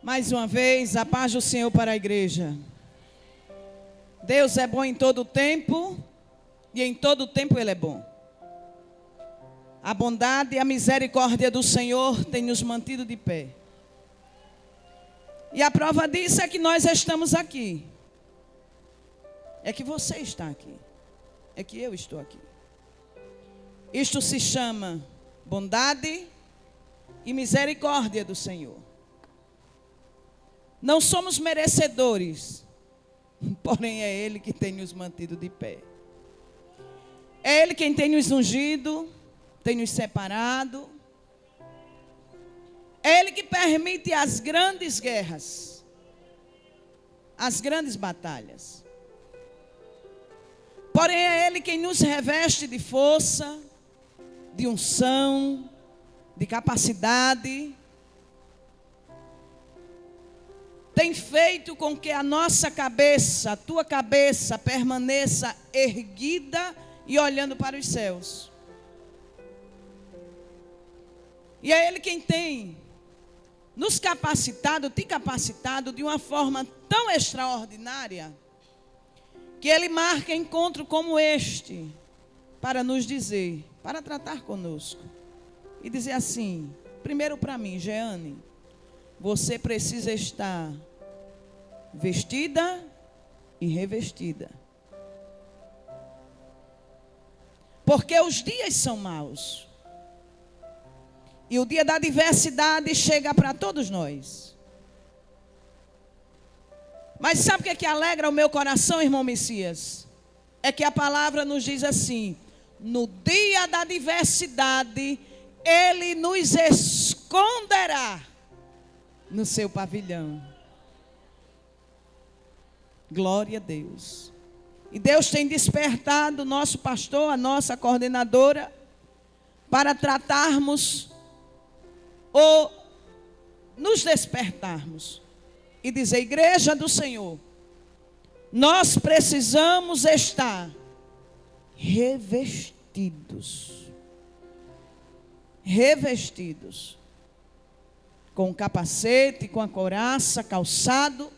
Mais uma vez, a paz do Senhor para a igreja. Deus é bom em todo o tempo e em todo o tempo Ele é bom. A bondade e a misericórdia do Senhor têm nos mantido de pé. E a prova disso é que nós estamos aqui. É que você está aqui. É que eu estou aqui. Isto se chama bondade e misericórdia do Senhor. Não somos merecedores, porém é Ele que tem nos mantido de pé. É Ele quem tem nos ungido, tem nos separado. É Ele que permite as grandes guerras, as grandes batalhas. Porém é Ele quem nos reveste de força, de unção, de capacidade. Tem feito com que a nossa cabeça, a tua cabeça, permaneça erguida e olhando para os céus. E é Ele quem tem nos capacitado, te capacitado de uma forma tão extraordinária, que Ele marca encontro como este, para nos dizer, para tratar conosco. E dizer assim, primeiro para mim, Jeane, você precisa estar vestida e revestida. Porque os dias são maus. E o dia da adversidade chega para todos nós. Mas sabe o que alegra o meu coração, irmão Messias? É que a palavra nos diz assim: no dia da adversidade, Ele nos esconderá no seu pavilhão. Glória a Deus. E Deus tem despertado o nosso pastor, a nossa coordenadora, para tratarmos ou nos despertarmos e dizer: igreja do Senhor, nós precisamos estar revestidos. Revestidos. Com o capacete, com a couraça, calçado,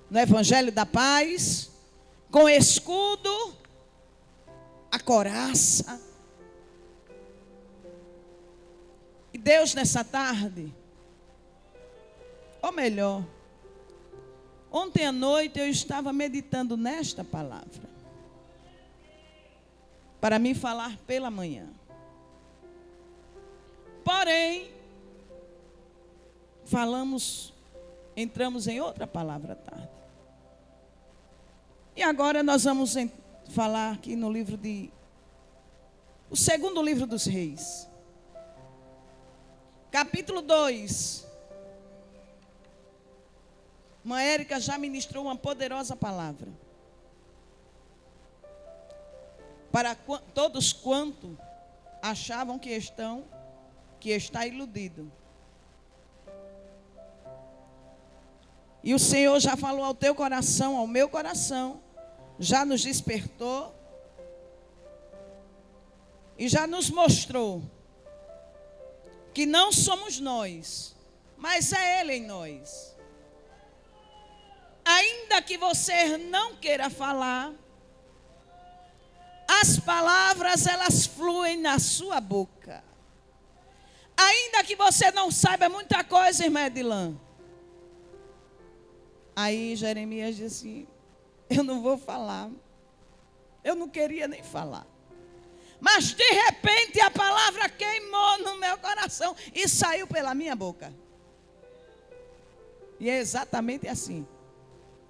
no Evangelho da Paz, com escudo, a couraça. E Deus nessa tarde, ou melhor, ontem à noite eu estava meditando nesta palavra, para me falar pela manhã. Porém, entramos em outra palavra à tarde. E agora nós vamos falar aqui no livro o segundo livro dos Reis. Capítulo 2. Irmã Érica já ministrou uma poderosa palavra. Para todos quanto achavam que está iludido. E o Senhor já falou ao teu coração, ao meu coração, já nos despertou e já nos mostrou que não somos nós, mas é Ele em nós. Ainda que você não queira falar, as palavras elas fluem na sua boca. Ainda que você não saiba muita coisa, irmã Edilã. Aí Jeremias disse assim: eu não vou falar. Eu não queria nem falar. Mas de repente a palavra queimou no meu coração e saiu pela minha boca. E é exatamente assim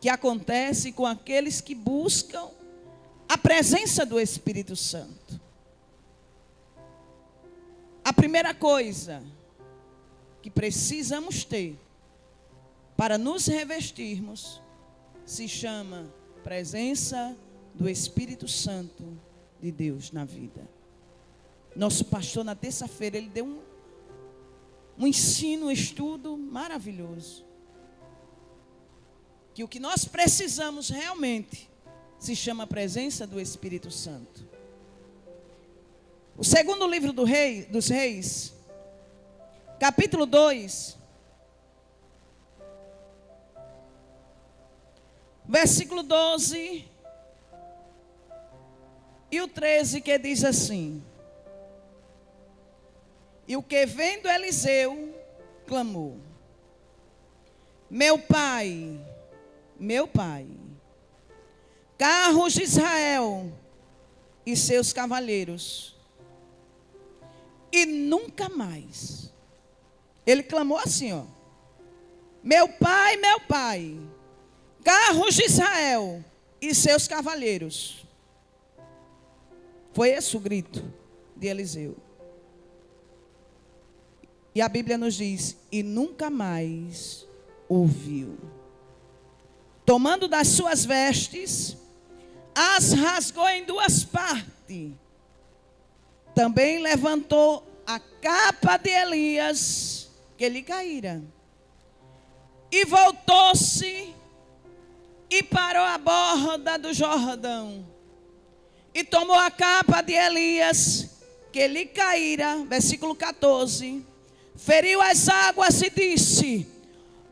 que acontece com aqueles que buscam a presença do Espírito Santo. A primeira coisa que precisamos ter para nos revestirmos se chama presença do Espírito Santo de Deus na vida. Nosso pastor na terça-feira ele deu um ensino, um estudo maravilhoso. Que o que nós precisamos realmente se chama presença do Espírito Santo. O segundo livro dos Reis, capítulo 2, versículo 12 e o 13, que diz assim: e o que vendo Eliseu, clamou: meu pai, carros de Israel e seus cavaleiros. E nunca mais. Ele clamou assim, ó: meu pai, carros de Israel e seus cavaleiros. Foi esse o grito de Eliseu. E a Bíblia nos diz: e nunca mais ouviu. Tomando das suas vestes, as rasgou em duas partes. Também levantou a capa de Elias, que lhe caíra. E voltou-se e parou à borda do Jordão. E tomou a capa de Elias, que lhe caíra, versículo 14. Feriu as águas e disse: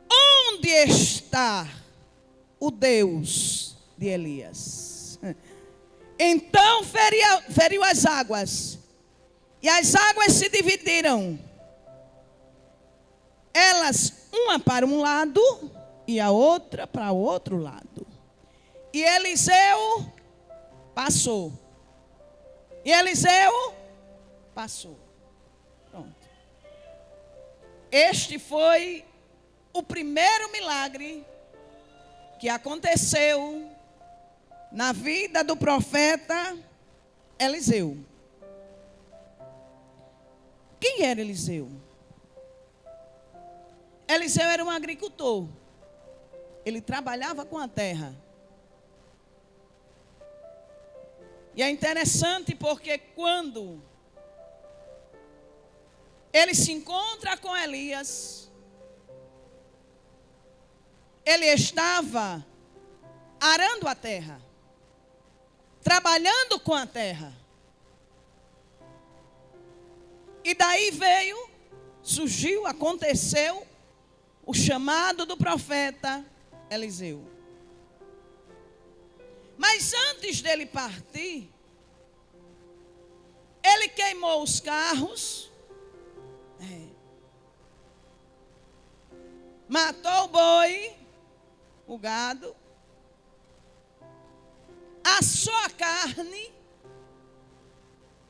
onde está o Deus de Elias? Então feriu as águas, e as águas se dividiram, elas uma para um lado e a outra para o outro lado. E Eliseu passou. Pronto. Este foi o primeiro milagre que aconteceu na vida do profeta Eliseu. Quem era Eliseu? Eliseu era um agricultor. Ele trabalhava com a terra. E é interessante porque quando ele se encontra com Elias, ele estava arando a terra, trabalhando com a terra. E daí surgiu, aconteceu o chamado do profeta Eliseu. Mas antes dele partir, ele queimou os carros, matou o boi, o gado, assou a carne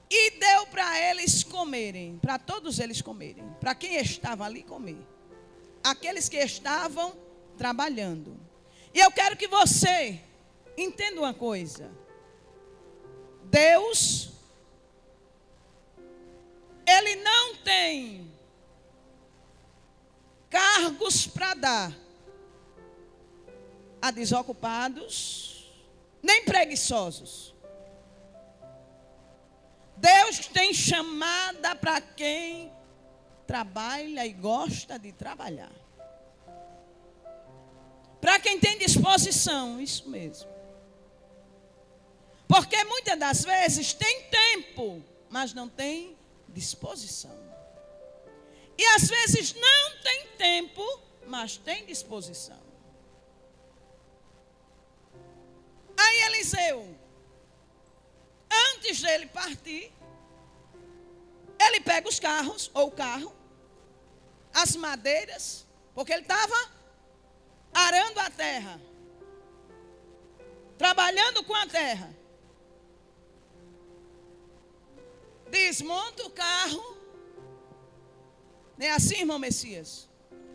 e deu para eles comerem, para todos eles comerem, para quem estava ali comer, aqueles que estavam trabalhando. E eu quero que você entenda uma coisa: Deus, Ele não tem cargos para dar a desocupados, nem preguiçosos. Deus tem chamada para quem trabalha e gosta de trabalhar. Para quem tem disposição, isso mesmo. Porque muitas das vezes tem tempo, mas não tem disposição. E às vezes não tem tempo, mas tem disposição. Aí Eliseu, antes dele partir, ele pega os carros, ou o carro, as madeiras, porque ele estava arando a terra, trabalhando com a terra. Desmonta o carro, não é assim, irmão Messias?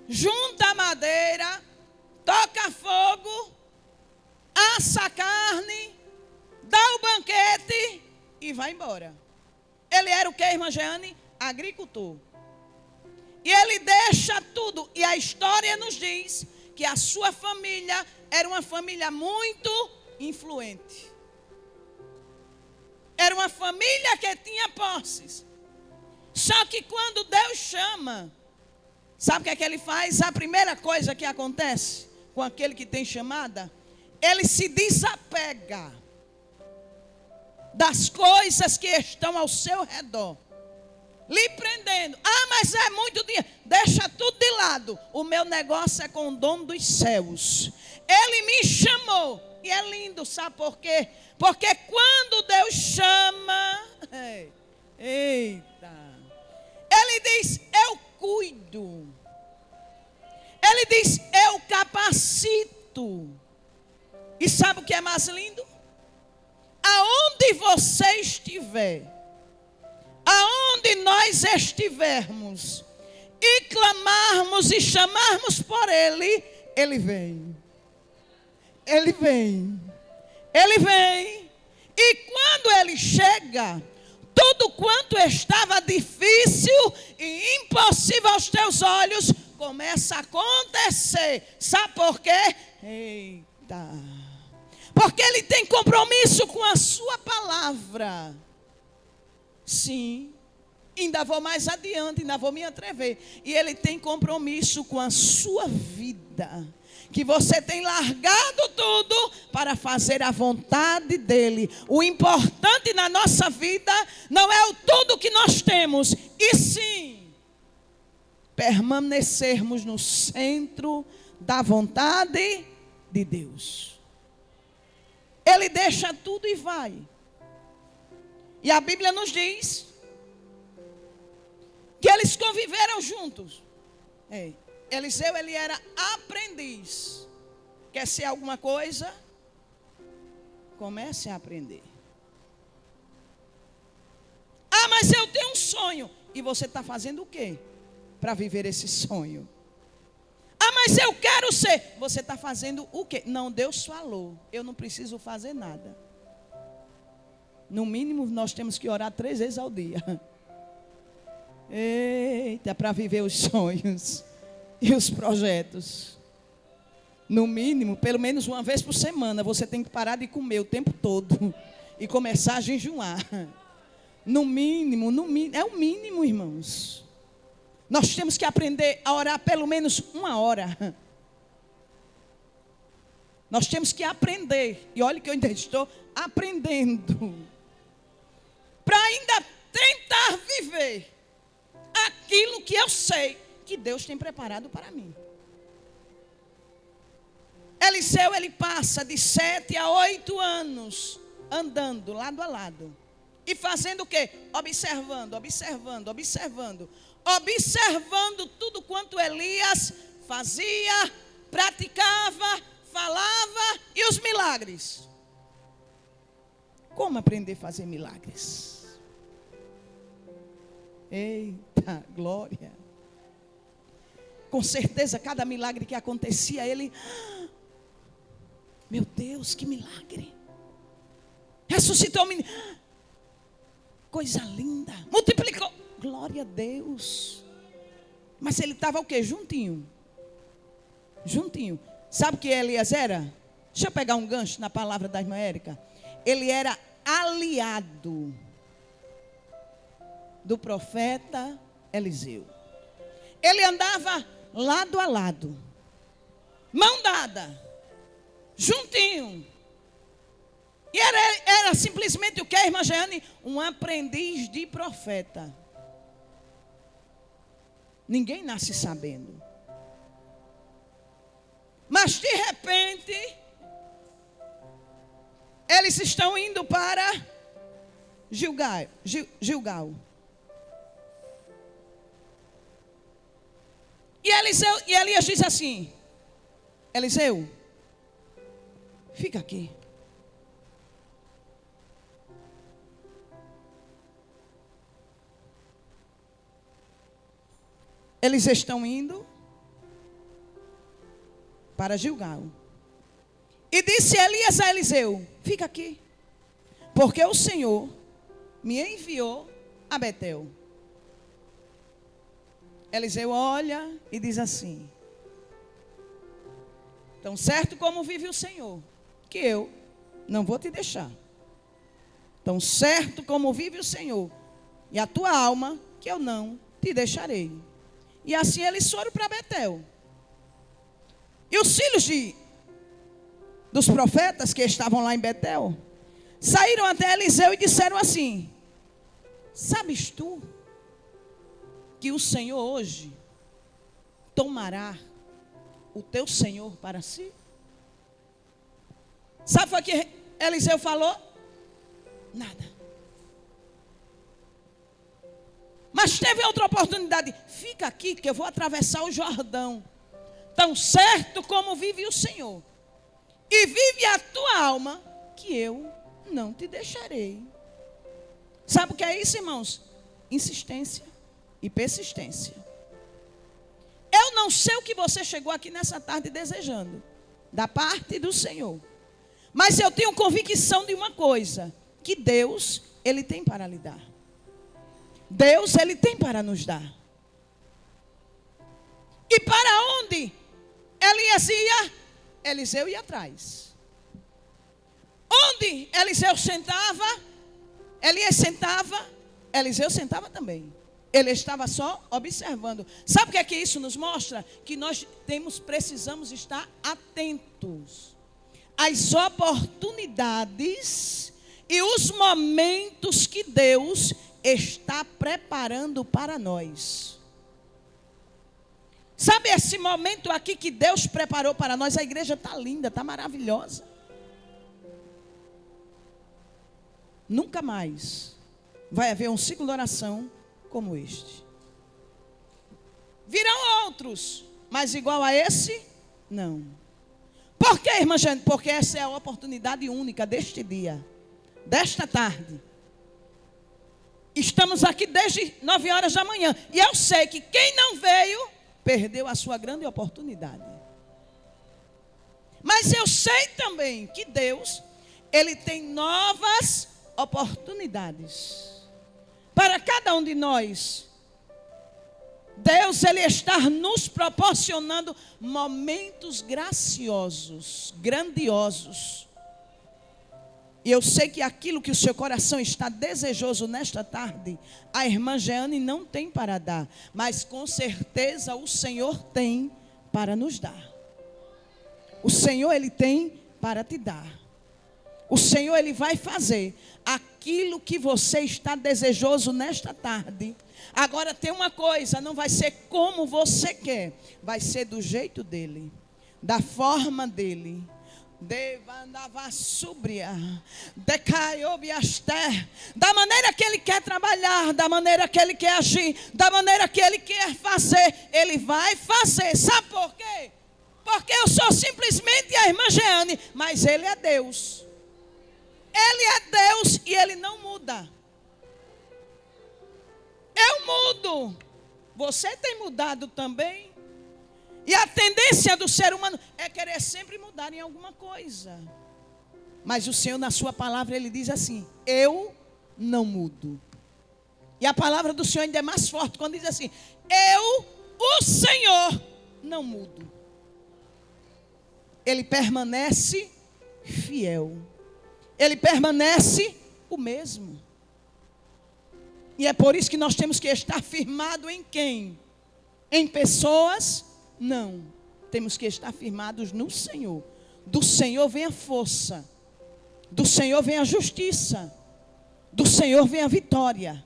Junta a madeira, toca fogo, assa a carne, dá o banquete e vai embora. Ele era o que, irmã Jeane? Agricultor. E ele deixa tudo. E a história nos diz que a sua família era uma família muito influente. Era uma família que tinha posses. Só que quando Deus chama, sabe o que é que ele faz? A primeira coisa que acontece com aquele que tem chamada, ele se desapega das coisas que estão ao seu redor, lhe prendendo. Ah, mas é muito dinheiro. Deixa tudo de lado. O meu negócio é com o dono dos céus. Ele me chamou. E é lindo, sabe por quê? Porque quando Deus chama, eita, Ele diz, eu cuido. Ele diz, eu capacito. E sabe o que é mais lindo? Aonde você estiver, aonde nós estivermos, e clamarmos e chamarmos por Ele, Ele vem. Ele vem. Ele vem. E quando Ele chega, tudo quanto estava difícil e impossível aos teus olhos, começa a acontecer. Sabe por quê? Eita. Porque Ele tem compromisso com a sua palavra. Sim. Ainda vou mais adiante, ainda vou me atrever. E Ele tem compromisso com a sua vida. Que você tem largado tudo para fazer a vontade dEle. O importante na nossa vida não é o tudo que nós temos, e sim permanecermos no centro da vontade de Deus. Ele deixa tudo e vai. E a Bíblia nos diz que eles conviveram juntos. Eliseu, ele era aprendiz. Quer ser alguma coisa? Comece a aprender. Ah, mas eu tenho um sonho. E você está fazendo o quê para viver esse sonho? Ah, mas eu quero ser. Você está fazendo o quê? Não, Deus falou. Eu não preciso fazer nada. No mínimo, nós temos que orar 3 vezes ao dia. Eita, para viver os sonhos e os projetos. No mínimo, pelo menos uma vez por semana, você tem que parar de comer o tempo todo e começar a jejuar. No mínimo, é o mínimo, irmãos. Nós temos que aprender a orar pelo menos 1 hora. Nós temos que aprender. E olha que eu ainda estou aprendendo. Para ainda tentar viver aquilo que eu sei que Deus tem preparado para mim. Eliseu, ele passa de 7 a 8 anos andando lado a lado. E fazendo o quê? Observando tudo quanto Elias fazia, praticava, falava e os milagres. Como aprender a fazer milagres? Eita, glória. Com certeza, cada milagre que acontecia, ele... Meu Deus, que milagre. Ressuscitou o menino. Coisa linda. Multiplicou. Glória a Deus. Mas ele estava o quê? Juntinho. Sabe o que Elias era? Deixa eu pegar um gancho na palavra da irmã Érica. Ele era aliado do profeta Eliseu. Ele andava lado a lado, mão dada, juntinho. E era simplesmente o que, irmã Jeane? Um aprendiz de profeta. Ninguém nasce sabendo. Mas de repente, eles estão indo para Gilgal. E Elias diz assim: Eliseu, fica aqui. Eles estão indo para Gilgal. E disse Elias a Eliseu: fica aqui, porque o Senhor me enviou a Betel. Eliseu olha e diz assim: tão certo como vive o Senhor, que eu não vou te deixar. Tão certo como vive o Senhor e a tua alma, que eu não te deixarei. E assim eles foram para Betel. E os filhos dos profetas que estavam lá em Betel saíram até Eliseu e disseram assim: sabes tu que o Senhor hoje tomará o teu Senhor para si? Sabe o que Eliseu falou? Nada. Mas teve outra oportunidade. Fica aqui que eu vou atravessar o Jordão. Tão certo como vive o Senhor. E vive a tua alma, que eu não te deixarei. Sabe o que é isso, irmãos? Insistência e persistência. Eu não sei o que você chegou aqui nessa tarde desejando, da parte do Senhor. Mas eu tenho convicção de uma coisa, que Deus, Ele tem para lhe dar. Deus, Ele tem para nos dar. E para onde Elias ia? Eliseu ia atrás. Onde Eliseu sentava, Elias sentava, Eliseu sentava também. Ele estava só observando. Sabe o que é que isso nos mostra? Que nós precisamos estar atentos às oportunidades e os momentos que Deus está preparando para nós. Sabe esse momento aqui que Deus preparou para nós? A igreja está linda, está maravilhosa. Nunca mais vai haver um ciclo de oração como este. Virão outros, mas igual a esse, não. Por quê, irmã Jane? Porque essa é a oportunidade única deste dia, desta tarde. Estamos aqui desde 9 horas da manhã. E eu sei que quem não veio, perdeu a sua grande oportunidade. Mas eu sei também que Deus, Ele tem novas oportunidades para cada um de nós. Deus, Ele está nos proporcionando momentos graciosos, grandiosos. E eu sei que aquilo que o seu coração está desejoso nesta tarde, a irmã Jeane não tem para dar, mas com certeza o Senhor tem para nos dar. O Senhor, Ele tem para te dar. O Senhor, Ele vai fazer aquilo que você está desejoso nesta tarde. Agora tem uma coisa, não vai ser como você quer, vai ser do jeito dele, da forma dele. Da maneira que Ele quer trabalhar, da maneira que Ele quer agir, da maneira que Ele quer fazer, Ele vai fazer. Sabe por quê? Porque eu sou simplesmente a irmã Jeane, mas Ele é Deus. Ele é Deus e Ele não muda. Eu mudo. Você tem mudado também. E a tendência do ser humano é querer sempre mudar em alguma coisa. Mas o Senhor, na sua palavra, Ele diz assim: eu não mudo. E a palavra do Senhor ainda é mais forte quando diz assim: eu, o Senhor, não mudo. Ele permanece fiel. Ele permanece o mesmo. E é por isso que nós temos que estar firmados em quem? Em pessoas? Não. Temos que estar firmados no Senhor. Do Senhor vem a força. Do Senhor vem a justiça. Do Senhor vem a vitória.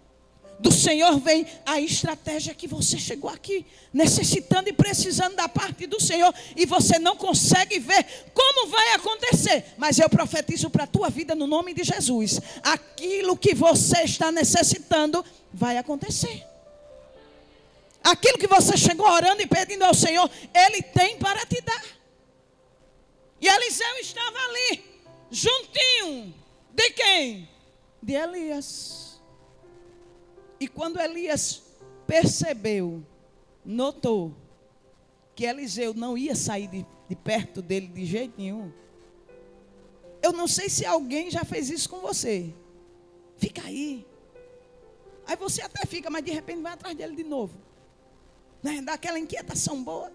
Do Senhor vem a estratégia que você chegou aqui necessitando e precisando da parte do Senhor. E você não consegue ver como vai acontecer. Mas eu profetizo para a tua vida no nome de Jesus. Aquilo que você está necessitando vai acontecer. Aquilo que você chegou orando e pedindo ao Senhor, Ele tem para te dar. E Eliseu estava ali, juntinho. De quem? De Elias. E quando Elias percebeu, notou que Eliseu não ia sair de perto dele de jeito nenhum. Eu não sei se alguém já fez isso com você. Fica aí. Aí você até fica, mas de repente vai atrás dele de novo. Né? Dá aquela inquietação boa.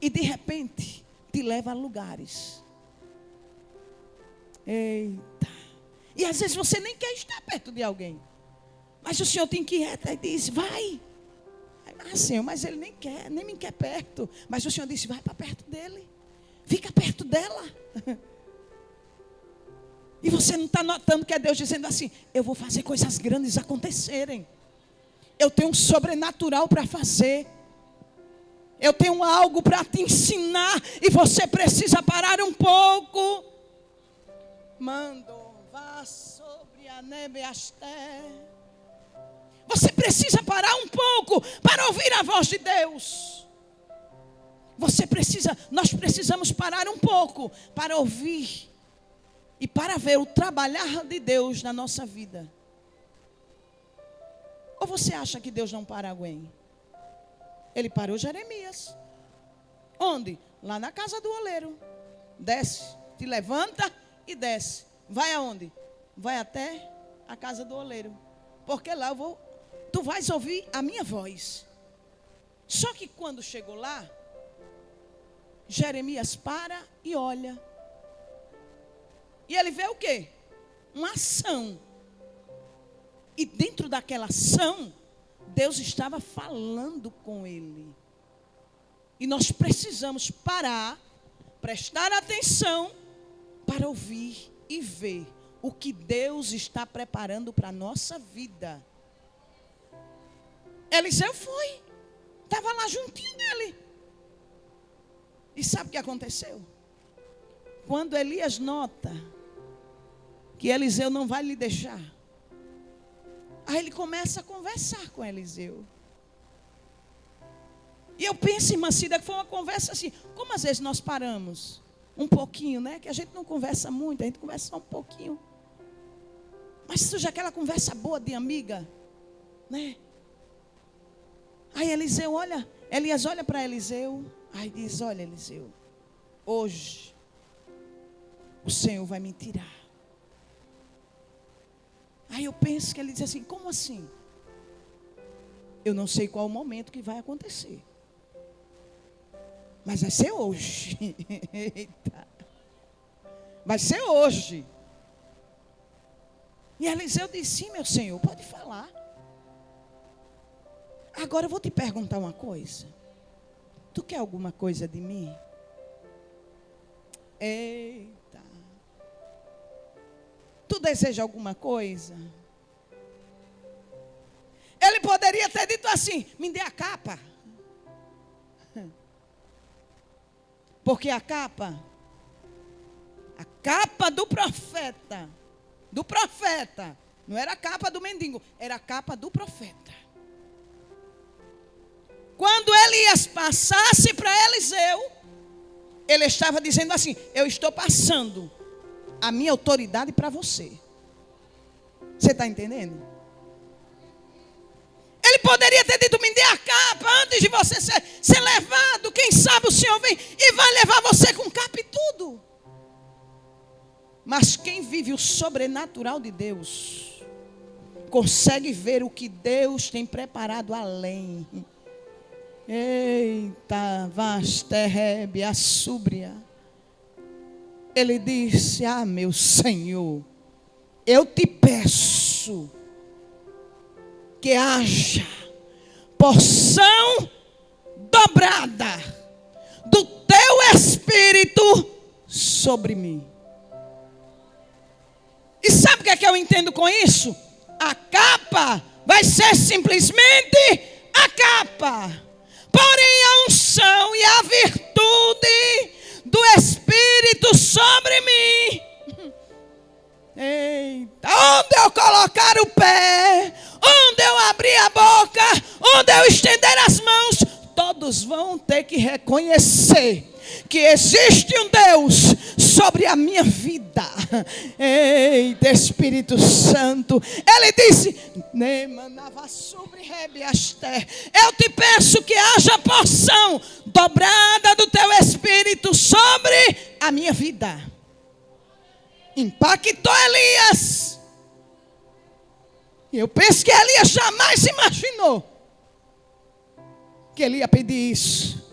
E de repente te leva a lugares. Eita. E às vezes você nem quer estar perto de alguém. Mas o Senhor te inquieta e diz: vai. Ah, Senhor, mas ele nem me quer perto. Mas o Senhor disse: vai para perto dele. Fica perto dela. E você não está notando que é Deus dizendo assim: eu vou fazer coisas grandes acontecerem. Eu tenho um sobrenatural para fazer. Eu tenho algo para te ensinar e você precisa parar um pouco. Mando, vá sobre a neve asté. Você precisa parar um pouco para ouvir a voz de Deus. Nós precisamos parar um pouco para ouvir e para ver o trabalhar de Deus na nossa vida. Ou você acha que Deus não para alguém? Ele parou Jeremias. Onde? Lá na casa do oleiro. Desce, te levanta e desce. Vai aonde? Vai até a casa do oleiro. Porque lá tu vais ouvir a minha voz. Só que quando chegou lá, Jeremias para e olha. E ele vê o quê? Uma ação. E dentro daquela ação, Deus estava falando com ele. E nós precisamos parar, prestar atenção, para ouvir e ver o que Deus está preparando para a nossa vida. Eliseu foi, estava lá juntinho dele. E sabe o que aconteceu? Quando Elias nota que Eliseu não vai lhe deixar, aí ele começa a conversar com Eliseu. E eu penso, irmã Cida, que foi uma conversa assim, como às vezes nós paramos um pouquinho, né? Que a gente não conversa muito, a gente conversa só um pouquinho. Mas surge aquela conversa boa de amiga, né? Aí Elias olha para Eliseu, aí diz: olha, Eliseu, hoje o Senhor vai me tirar. Aí eu penso que ele diz assim: como assim? Eu não sei qual o momento que vai acontecer, mas vai ser hoje. Eita. Vai ser hoje. E Eliseu disse: sim, meu Senhor, pode falar. Agora eu vou te perguntar uma coisa. Tu quer alguma coisa de mim? Eita. Tu deseja alguma coisa? Ele poderia ter dito assim: me dê a capa. Porque a capa do profeta, não era a capa do mendigo, era a capa do profeta. Quando Elias passasse para Eliseu, ele estava dizendo assim: eu estou passando a minha autoridade para você. Você está entendendo? Ele poderia ter dito: me dê a capa antes de você ser levado. Quem sabe o Senhor vem e vai levar você com capa e tudo. Mas quem vive o sobrenatural de Deus consegue ver o que Deus tem preparado além. Eita, vasterrebe, a súbria. Ele disse: ah, meu Senhor, eu te peço que haja porção dobrada do teu Espírito sobre mim. E sabe o que eu entendo com isso? A capa vai ser simplesmente a capa. Porém a unção e a virtude do Espírito sobre mim. Eita, onde eu colocar o pé, onde eu abrir a boca, onde eu estender as mãos, todos vão ter que reconhecer que existe um Deus sobre a minha vida. Eita, Espírito Santo. Ele disse: eu te peço que haja porção dobrada do teu Espírito sobre a minha vida. Impactou Elias. E eu penso que Elias jamais imaginou que ele ia pedir isso.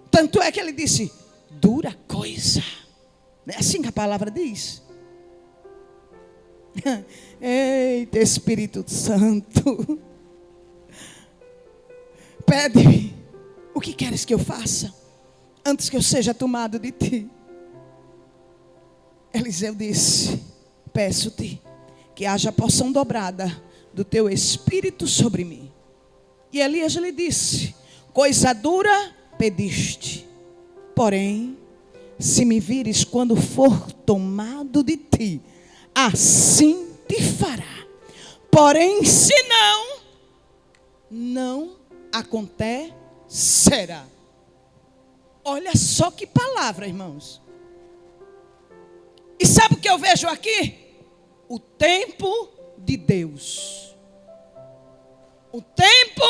Tanto é que ele disse: dura coisa. Não é assim que a palavra diz? Eita, Espírito Santo. Pede-me o que queres que eu faça antes que eu seja tomado de ti. Eliseu disse: peço-te que haja porção dobrada do teu Espírito sobre mim. E Elias lhe disse: Coisa dura pediste, porém, se me vires quando for tomado de ti, assim te fará. Porém, se não, não acontecerá. Olha só que palavra, irmãos. E sabe o que eu vejo aqui? O tempo de Deus. O tempo,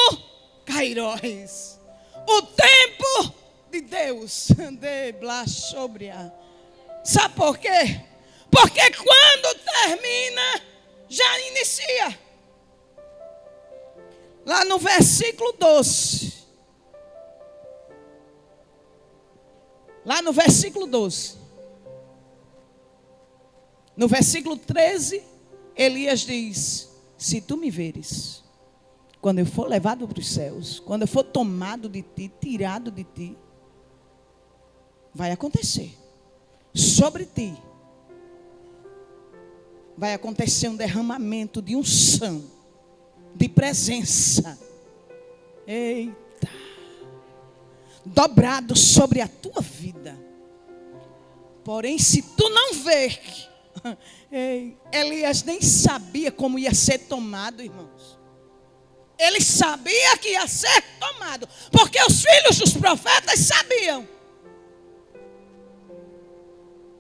Kairos. O tempo de Deus. De Blassobria. Sabe por quê? Porque quando termina, já inicia. Lá no versículo 12. Lá no versículo 12. No versículo 13, Elias diz: se tu me veres, quando eu for levado para os céus, quando eu for tomado de ti, tirado de ti, vai acontecer. Sobre ti vai acontecer um derramamento de unção, de presença. Eita! Dobrado sobre a tua vida. Porém, se tu não ver, Elias nem sabia como ia ser tomado, irmãos. Ele sabia que ia ser tomado, porque os filhos dos profetas sabiam.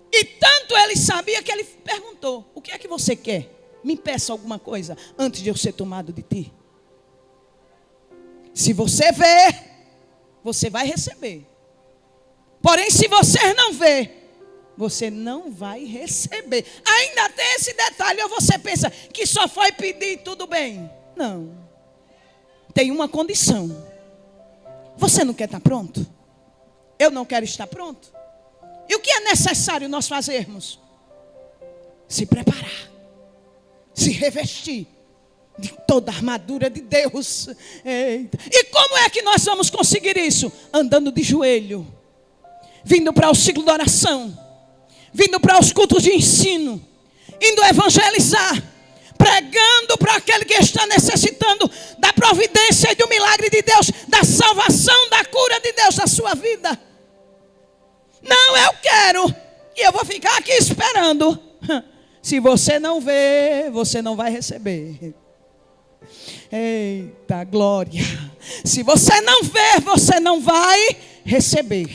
E tanto ele sabia que ele perguntou: o que é que você quer? Me peça alguma coisa antes de eu ser tomado de ti. Se você ver, você vai receber. Porém, se você não ver, você não vai receber. Ainda tem esse detalhe, ou você pensa que só foi pedir e tudo bem? Não. Tem uma condição. Você não quer estar pronto? Eu não quero estar pronto. E o que é necessário nós fazermos? Se preparar. Se revestir de toda a armadura de Deus. Eita. E como é que nós vamos conseguir isso? Andando de joelho. Vindo para o ciclo de oração. Vindo para os cultos de ensino. Indo evangelizar. Pregando para aquele que está necessitando da providência e do milagre de Deus. Da salvação, da cura de Deus na sua vida. Não, eu quero. E eu vou ficar aqui esperando. Se você não vê, você não vai receber. Eita, glória. Se você não vê, você não vai receber.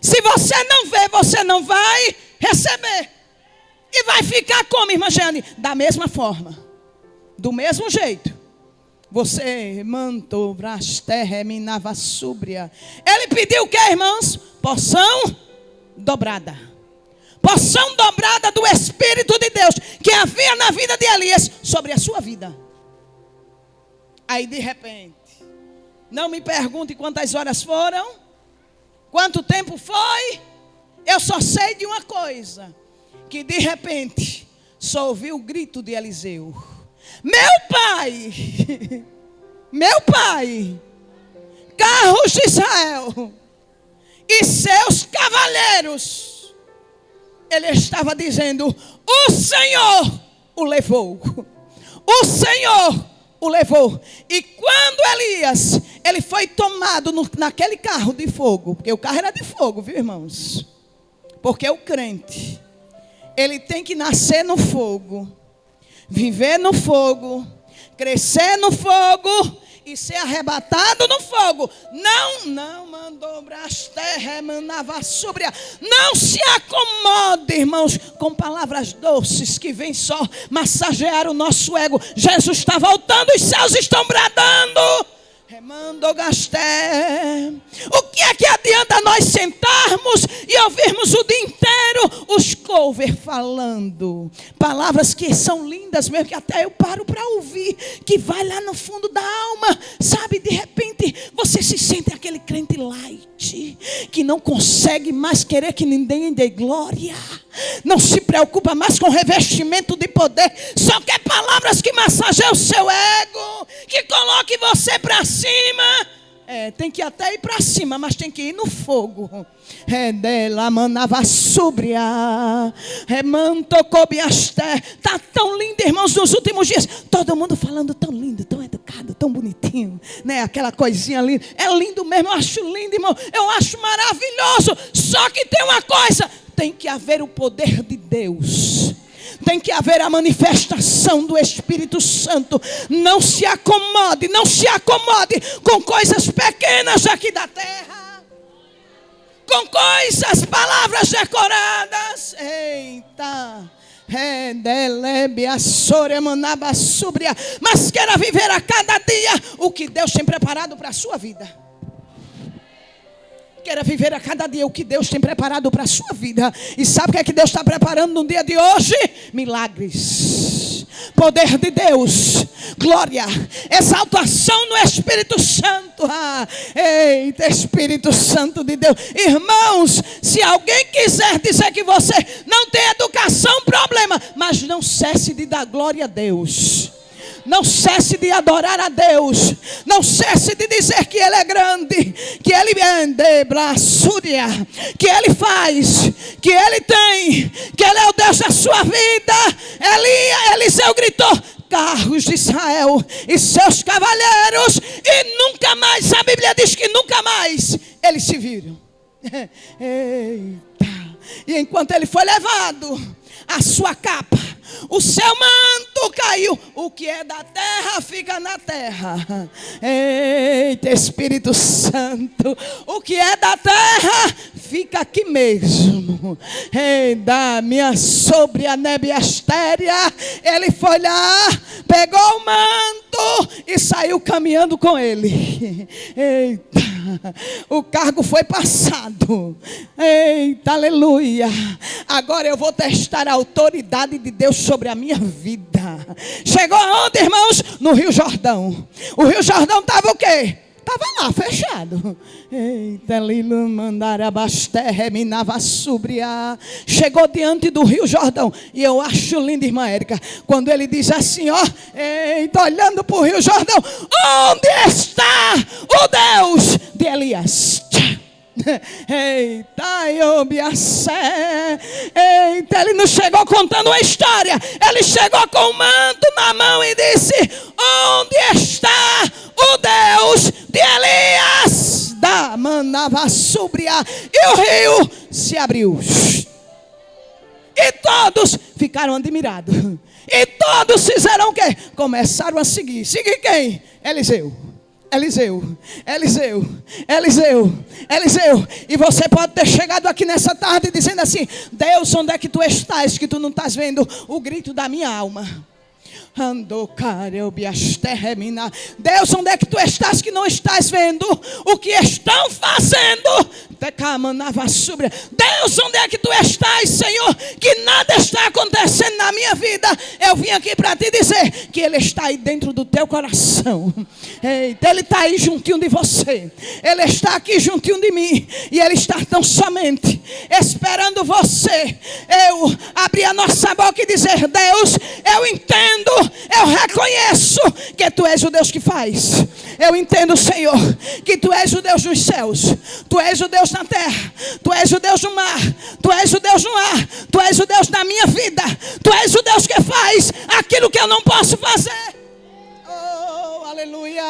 Se você não vê, você não vai receber. E vai ficar como, irmã Jane? Da mesma forma. Do mesmo jeito. Você mantou, brasterra, minava súbria. Ele pediu o que, irmãos? Porção dobrada. Porção dobrada do Espírito de Deus que havia na vida de Elias sobre a sua vida. Aí de repente, não me pergunte quantas horas foram, quanto tempo foi. Eu só sei de uma coisa, que de repente só ouvi o grito de Eliseu: meu pai, meu pai, carros de Israel e seus cavaleiros. Ele estava dizendo: o Senhor o levou. O Senhor o levou. E quando Elias, ele foi tomado naquele carro de fogo, porque o carro era de fogo, viu, irmãos? Porque o crente, ele tem que nascer no fogo, viver no fogo, crescer no fogo e ser arrebatado no fogo. Não mandou brasterra, manava súbria. Não se acomode, irmãos, com palavras doces que vêm só massagear o nosso ego. Jesus está voltando, os céus estão bradando. Remando gasté. O que é que adianta nós sentarmos e ouvirmos o dia inteiro os cover falando palavras que são lindas mesmo, que até eu paro para ouvir, que vai lá no fundo da alma, sabe? De repente você se sente aquele crente light, que não consegue mais querer que ninguém dê glória, não se preocupa mais com revestimento de poder, só quer palavras que massageiam o seu ego, que coloque você para cima. Tem que até ir para cima, mas tem que ir no fogo. Dela manava súbria. Tá tão lindo, irmãos, nos últimos dias. Todo mundo falando tão lindo, tão educado, tão bonitinho, né? Aquela coisinha linda. É lindo mesmo, eu acho lindo, irmão. Eu acho maravilhoso. Só que tem uma coisa: tem que haver o poder de Deus. Tem que haver a manifestação do Espírito Santo. Não se acomode com coisas pequenas aqui da terra, com coisas, palavras decoradas. Eita, mas queira viver a cada dia o que Deus tem preparado para a sua vida. Queira viver a cada dia o que Deus tem preparado para a sua vida. E sabe o que é que Deus está preparando no dia de hoje? Milagres, poder de Deus, glória, exaltação no Espírito Santo. Eita, Espírito Santo de Deus. Irmãos, se alguém quiser dizer que você não tem educação, problema, mas não cesse de dar glória a Deus. Não cesse de adorar a Deus. Não cesse de dizer que Ele é grande, que Ele vende braçúria, que Ele faz, que Ele tem, que Ele é o Deus da sua vida. Eliseu gritou: carros de Israel e seus cavaleiros. E nunca mais, a Bíblia diz que nunca mais eles se viram. Eita. E enquanto ele foi levado, a sua capa, o seu manto caiu. O que é da terra fica na terra. Eita, Espírito Santo, o que é da terra fica aqui mesmo. Da minha sobre a nebiastéria. Ele foi lá, pegou o manto e saiu caminhando com ele. Eita, o cargo foi passado. Eita, aleluia. Agora eu vou testar a autoridade de Deus sobre a minha vida. Chegou aonde, irmãos? No Rio Jordão. O Rio Jordão estava o quê? Estava lá, fechado. Eita, Lilo Mandarabasterre Minava Súbria. Chegou diante do Rio Jordão. E eu acho lindo, irmã Érica, quando ele diz assim, ó, eita, olhando para o Rio Jordão: onde está o Deus de Elias? Eita, eita, ele não chegou contando uma história. Ele chegou com o manto na mão e disse: onde está o Deus de Elias? Da manava súbria. E o rio se abriu. E todos ficaram admirados. E todos fizeram o quê? Começaram a seguir. Seguir quem? Eliseu. E você pode ter chegado aqui nessa tarde dizendo assim: Deus, onde é que tu estás, que tu não estás vendo o grito da minha alma? Deus, onde é que tu estás, que não estás vendo o que estão fazendo? Deus, onde é que tu estás, Senhor, que nada está acontecendo na minha vida? Eu vim aqui para te dizer que Ele está aí dentro do teu coração. Eita, Ele está aí juntinho de você. Ele está aqui juntinho de mim. E Ele está tão somente esperando você. Eu abrir a nossa boca e dizer: Deus, eu entendo, eu reconheço que Tu és o Deus que faz. Eu entendo, Senhor, que Tu és o Deus dos céus. Tu és o Deus na terra. Tu és o Deus do mar. Tu és o Deus no ar. Tu és o Deus da minha vida. Tu és o Deus que faz aquilo que eu não posso fazer. Oh, aleluia.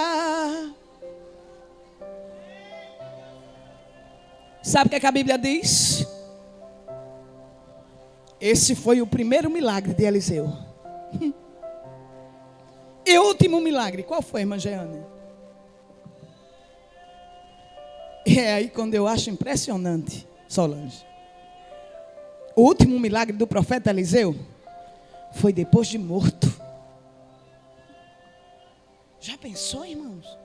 Sabe o que é que a Bíblia diz? Esse foi o primeiro milagre de Eliseu. E o último milagre, qual foi, irmã Jeane? E é aí quando eu acho impressionante, Solange. O último milagre do profeta Eliseu foi depois de morto. Já pensou, irmãos?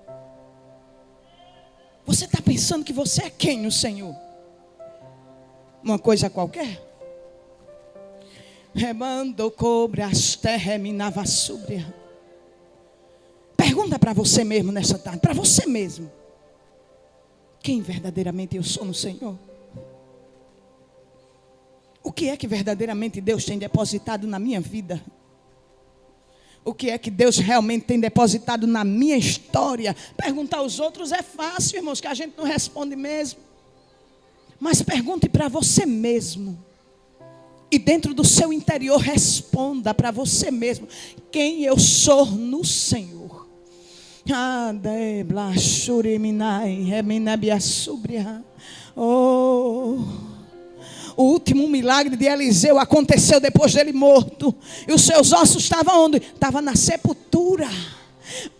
Você está pensando que você é quem no Senhor? Uma coisa qualquer? Remando cobras terminava súbria. Pergunta para você mesmo nessa tarde, para você mesmo: quem verdadeiramente eu sou no Senhor? O que é que verdadeiramente Deus tem depositado na minha vida? o que é que Deus realmente tem depositado na minha história. Perguntar aos outros é fácil, irmãos, que a gente não responde mesmo. Mas pergunte para você mesmo. E dentro do seu interior responda para você mesmo: quem eu sou no Senhor. Oh, o último milagre de Eliseu aconteceu depois dele morto. E os seus ossos estavam onde? Estavam na sepultura.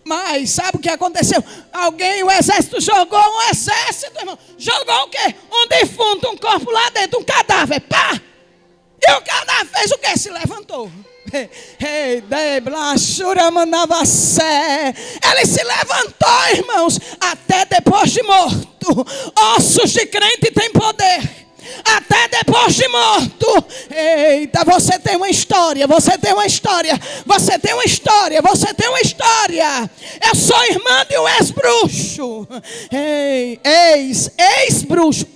Mas sabe o que aconteceu? O exército jogou um exército, irmão. Jogou o quê? Um defunto, um corpo lá dentro, um cadáver. Pá! E o cadáver fez o quê? Se levantou. Ele se levantou, irmãos, até depois de morto. Ossos de crente têm poder. Até depois de morto. Eita, você tem uma história. Você tem uma história. Você tem uma história. Você tem uma história. Eu sou irmã de um ex-bruxo. Ex-bruxo.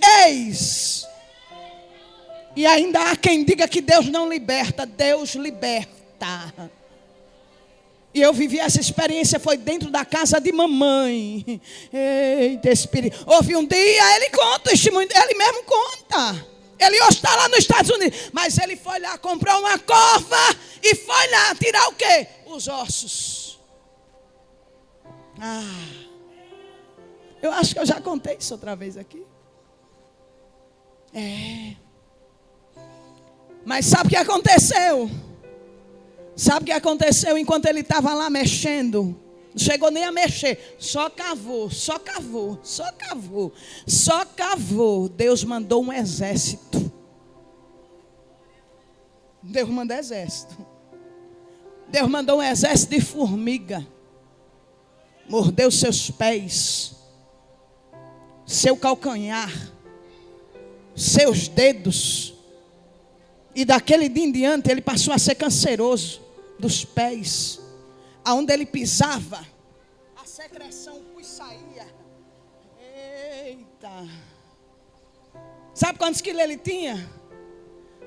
E ainda há quem diga que Deus não liberta. Deus liberta. E eu vivi essa experiência, foi dentro da casa de mamãe. Eita, Espírito. Houve um dia, ele conta, ele mesmo conta. Ele hoje está lá nos Estados Unidos. Mas ele foi lá, comprou uma cova e foi lá tirar o quê? Os ossos. Eu acho que eu já contei isso outra vez aqui. Mas sabe o que aconteceu? Sabe o que aconteceu enquanto ele estava lá mexendo? Não chegou nem a mexer. Só cavou. Deus mandou um exército. Deus mandou exército. Deus mandou um exército de formiga. Mordeu seus pés. Seu calcanhar. Seus dedos. E daquele dia em diante ele passou a ser canceroso dos pés. Aonde ele pisava, a secreção saía. Eita. Sabe quantos quilos ele tinha?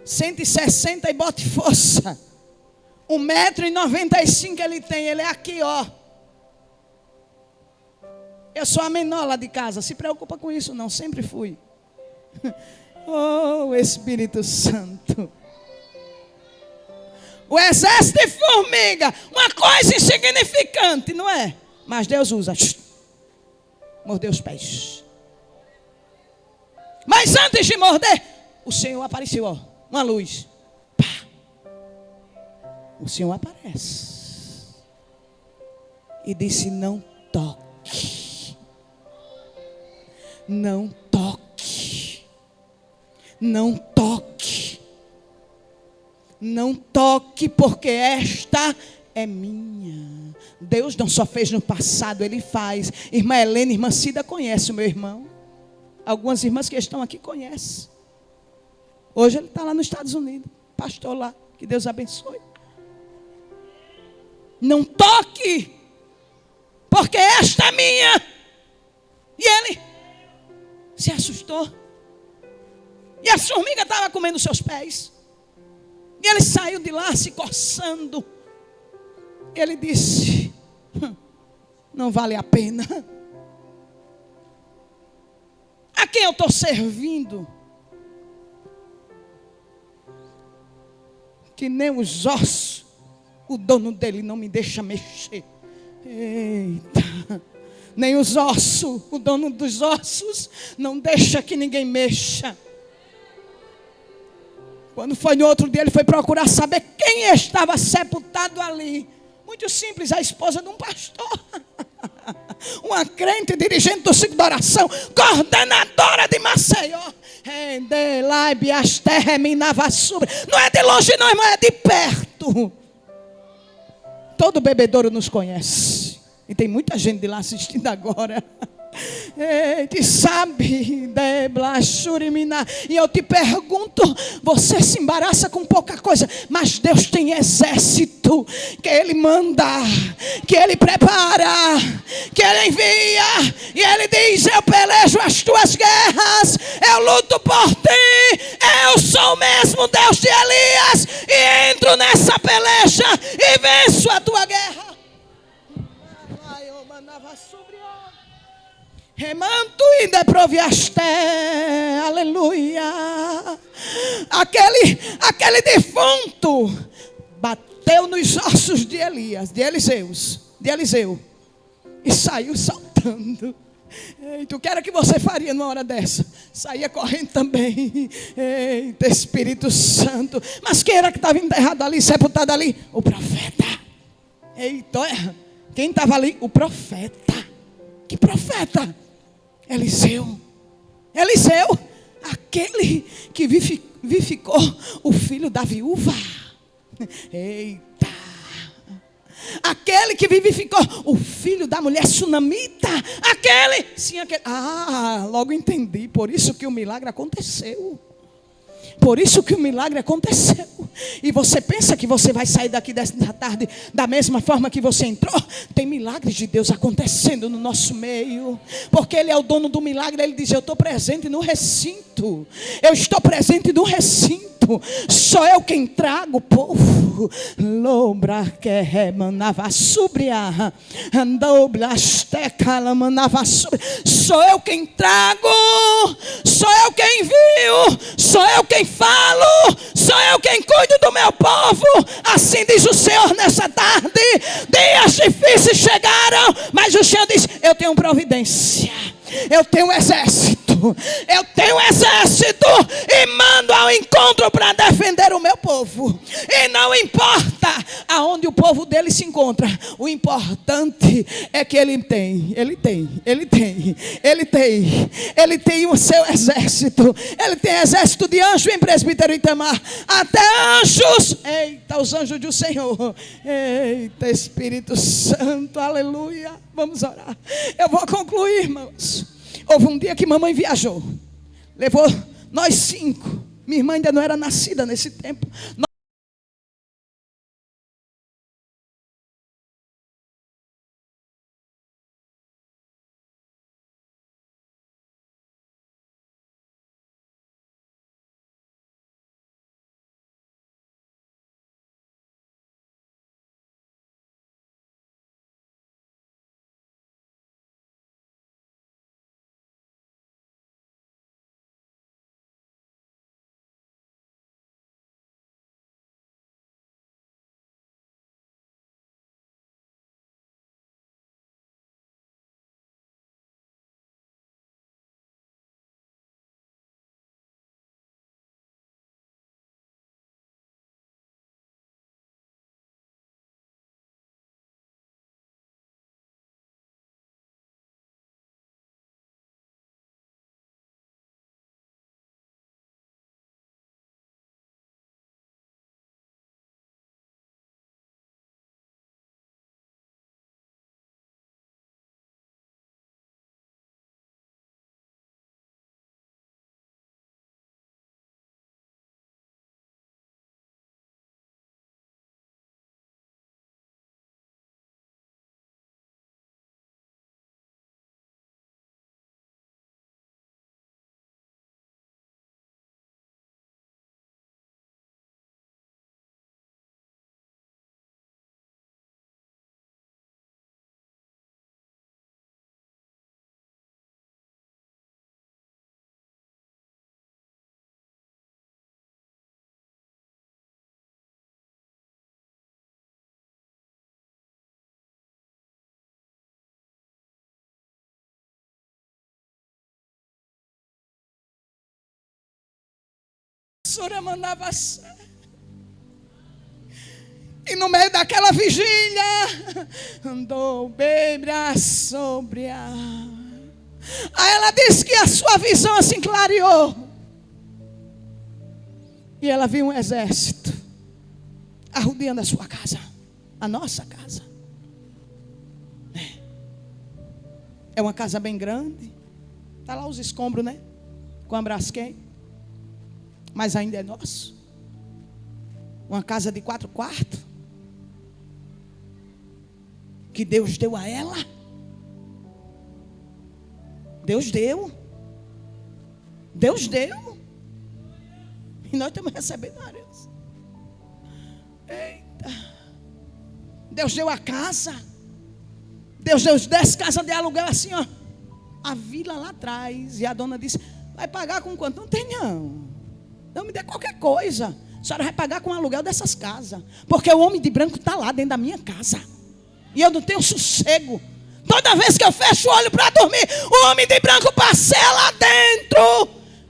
160 e bote força. 1,95 m ele tem. Ele é aqui, ó. Eu sou a menor lá de casa. Se preocupa com isso não, sempre fui. Oh, Espírito Santo. O exército de formiga, uma coisa insignificante, não é? Mas Deus usa. Mordeu os pés. Mas antes de morder, o Senhor apareceu, ó, uma luz. Pá. O Senhor aparece e disse: não toque. Não toque. Não toque. Não toque, porque esta é minha. Deus não só fez no passado, Ele faz. Irmã Helena, irmã Cida conhece o meu irmão. Algumas irmãs que estão aqui conhecem. Hoje ele está lá nos Estados Unidos, pastor lá. Que Deus abençoe. Não toque, porque esta é minha. E ele se assustou. E a formiga estava comendo seus pés. E ele saiu de lá se coçando. Ele disse: não vale a pena. A quem eu estou servindo? Que nem os ossos, o dono dele não me deixa mexer. Eita. Nem os ossos, o dono dos ossos não deixa que ninguém mexa. Quando foi no outro dia, ele foi procurar saber quem estava sepultado ali. Muito simples, a esposa de um pastor. Uma crente, dirigente do ciclo de oração, coordenadora de Maceió. Não é de longe não, irmão, é de perto. Todo bebedouro nos conhece. E tem muita gente de lá assistindo agora. E sabe, e eu te pergunto, você se embaraça com pouca coisa, mas Deus tem exército que Ele manda, que Ele prepara, que Ele envia, e Ele diz: eu pelejo as tuas guerras, eu luto por ti, eu sou o mesmo Deus de Elias, e entro nessa peleja e venço a tua guerra. Remanto e deproviaste, aleluia. Aquele defunto bateu nos ossos de Elias, de Eliseu, e saiu saltando. Eita, o que era que você faria numa hora dessa? Saía correndo também. Eita, Espírito Santo. Mas quem era que estava enterrado ali, sepultado ali? O profeta. Eita, quem estava ali? O profeta. Que profeta? Eliseu, aquele que vivificou o filho da viúva. Eita, aquele que vivificou o filho da mulher sunamita. Sim, aquele. Logo entendi. Por isso que o milagre aconteceu. E você pensa que você vai sair daqui desta tarde da mesma forma que você entrou? Tem milagres de Deus acontecendo no nosso meio, porque Ele é o dono do milagre. Ele diz: eu estou presente no recinto. Sou eu quem trago o povo. Lombra que remanava subria, andobla asteca lamanava subria. Sou eu quem trago, sou eu quem envio, sou eu quem falo, sou eu quem cuido do meu povo. Assim diz o Senhor nessa tarde. Dias difíceis chegaram, mas o Senhor diz: eu tenho providência, eu tenho exército, e mando ao encontro para defender o meu povo. E não importa aonde o povo dele se encontra, o importante é que ele tem o seu exército. Ele tem exército de anjos em Presbítero Itamar, até anjos. Eita, os anjos do Senhor. Eita, Espírito Santo, aleluia. Vamos orar. Eu vou concluir, irmãos. Houve um dia que mamãe viajou, levou nós 5. Minha irmã ainda não era nascida nesse tempo. E no meio daquela vigília, andou bem sobre a. Aí ela disse que a sua visão assim clareou. E ela viu um exército arrodeando a sua casa, a nossa casa. É uma casa bem grande. Está lá os escombros, né? Com a Braskem. Mas ainda é nosso. Uma casa de 4 quartos. Que Deus deu a ela. Deus deu. E nós estamos recebendo a Deus. Eita. Deus deu a casa. Deus deu 10 casas de aluguel assim, ó. a vila lá atrás. E a dona disse: vai pagar com quanto? Não tem não. Não me dê qualquer coisa. A senhora vai pagar com o aluguel dessas casas. Porque o homem de branco está lá dentro da minha casa. E eu não tenho sossego. Toda vez que eu fecho o olho para dormir, o homem de branco passeia lá dentro.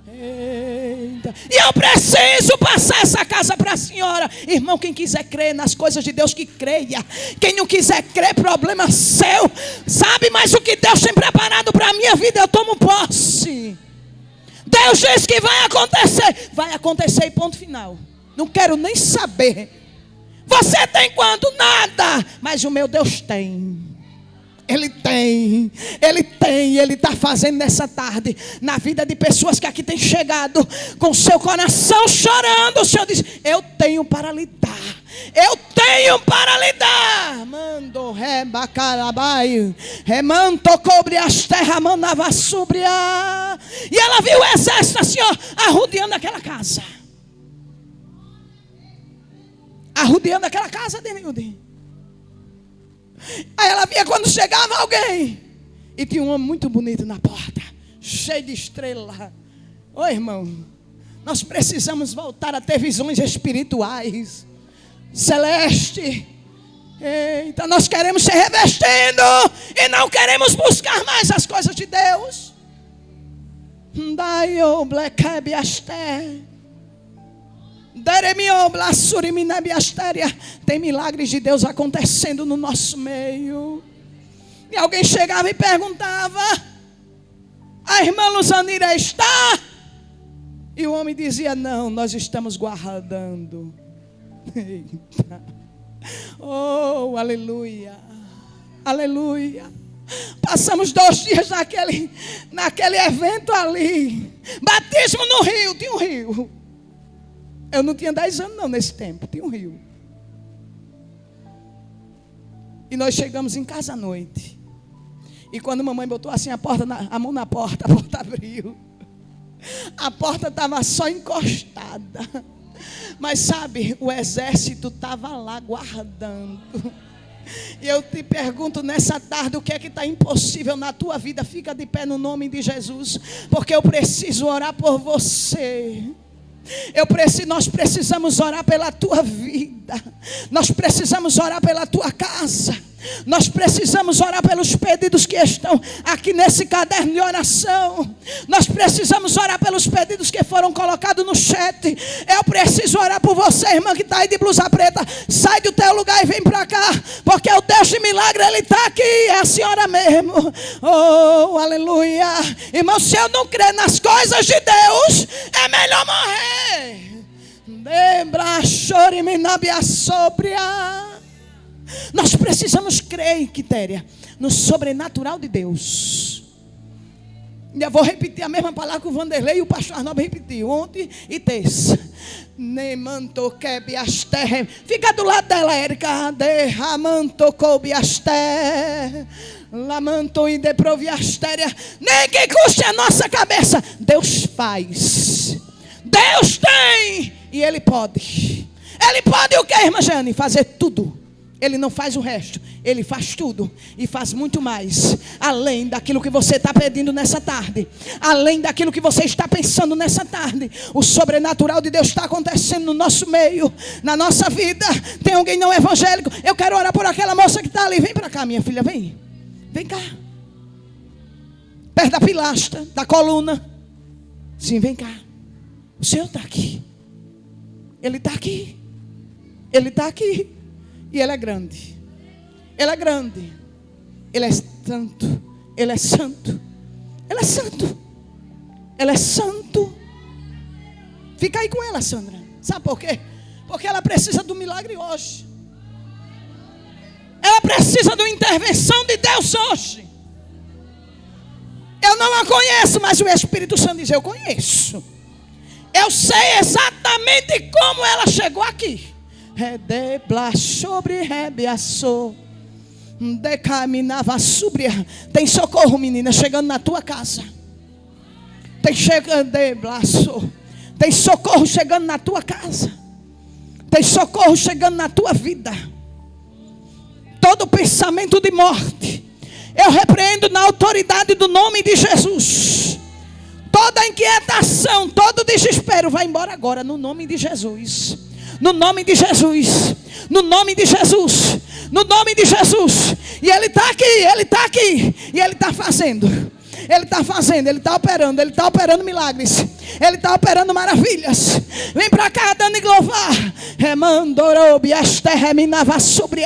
Eita. E eu preciso passar essa casa para a senhora. Irmão, quem quiser crer nas coisas de Deus, que creia. Quem não quiser crer, problema seu. Sabe, mas o que Deus tem preparado para a minha vida, eu tomo posse. Deus diz que vai acontecer. Vai acontecer e ponto final. Não quero nem saber. Você tem quanto? Nada. Mas o meu Deus tem. Ele tem, Ele está fazendo nessa tarde, na vida de pessoas que aqui têm chegado, com seu coração chorando. O Senhor diz: eu tenho para lhe dar, eu tenho para lhe dar. Mando rebacarabai, remanto cobre as terras, mandava subria. E ela viu o exército assim, ó, arrodeando aquela casa. Arrodeando aquela casa, Denilde. Aí ela via quando chegava alguém. E tinha um homem muito bonito na porta, cheio de estrela. Ô irmão, nós precisamos voltar a ter visões espirituais, celeste. Eita, nós queremos ser revestindo e não queremos buscar mais as coisas de Deus. Tem milagres de Deus acontecendo no nosso meio. E alguém chegava e perguntava: a irmã Luzanira está? E o homem dizia: não, nós estamos guardando. Eita. Oh, aleluia, aleluia. Passamos 2 dias naquele evento ali. Batismo no rio, tinha um rio. Eu não tinha 10 anos não nesse tempo, tinha um rio. E nós chegamos em casa à noite. E quando a mamãe botou assim a mão na porta, a porta abriu. A porta estava só encostada. Mas sabe, o exército estava lá guardando. E eu te pergunto nessa tarde: o que é que está impossível na tua vida? Fica de pé no nome de Jesus, porque eu preciso orar por você. Nós precisamos orar pela tua vida. Nós precisamos orar pela tua casa. Nós precisamos orar pelos pedidos que estão aqui nesse caderno de oração. Nós precisamos orar pelos pedidos que foram colocados no chat. Eu preciso orar por você, irmã, que está aí de blusa preta. Sai do teu lugar e vem para cá, porque o Deus de milagre, Ele está aqui. É a senhora mesmo. Oh, aleluia. Irmão, se eu não crer nas coisas de Deus, é melhor morrer. Nós precisamos crer, Quitéria, no sobrenatural de Deus. Eu vou repetir a mesma palavra que o Vanderlei e o pastor Arnaldo repetiu ontem e terça. Fica do lado dela, Érica. Nem que custe a nossa cabeça. Deus faz. Deus tem. E Ele pode. Ele pode o que, irmã Jane? Fazer tudo. Ele não faz o resto, Ele faz tudo e faz muito mais, além daquilo que você está pedindo nessa tarde, além daquilo que você está pensando nessa tarde. O sobrenatural de Deus está acontecendo no nosso meio, na nossa vida. Tem alguém não evangélico? Eu quero orar por aquela moça que está ali. Vem para cá, minha filha, vem. Vem cá, perto da pilastra, da coluna. Sim, vem cá. O Senhor está aqui. Ele está aqui. Ele está aqui. E Ele é grande. Ele é grande. Ele é santo. Ele é santo. Ele é santo. Ele é santo. Fica aí com ela, Sandra. Sabe por quê? Porque ela precisa do milagre hoje. Ela precisa de uma intervenção de Deus hoje. Eu não a conheço, mas o Espírito Santo diz: eu conheço. Eu sei exatamente como ela chegou aqui. Tem socorro, menina, chegando na tua casa. Tem socorro chegando na tua casa. Tem socorro chegando na tua vida. Todo pensamento de morte, Eu repreendo na autoridade do nome de Jesus. Toda inquietação, todo desespero vai embora agora, no nome de Jesus. No nome de Jesus. No nome de Jesus. No nome de Jesus. E Ele está aqui, Ele está aqui. E Ele está fazendo. Ele está fazendo, Ele está operando milagres. Ele está operando maravilhas. Vem para cá, dando e louvar. Remandorobi, as terra minava sobre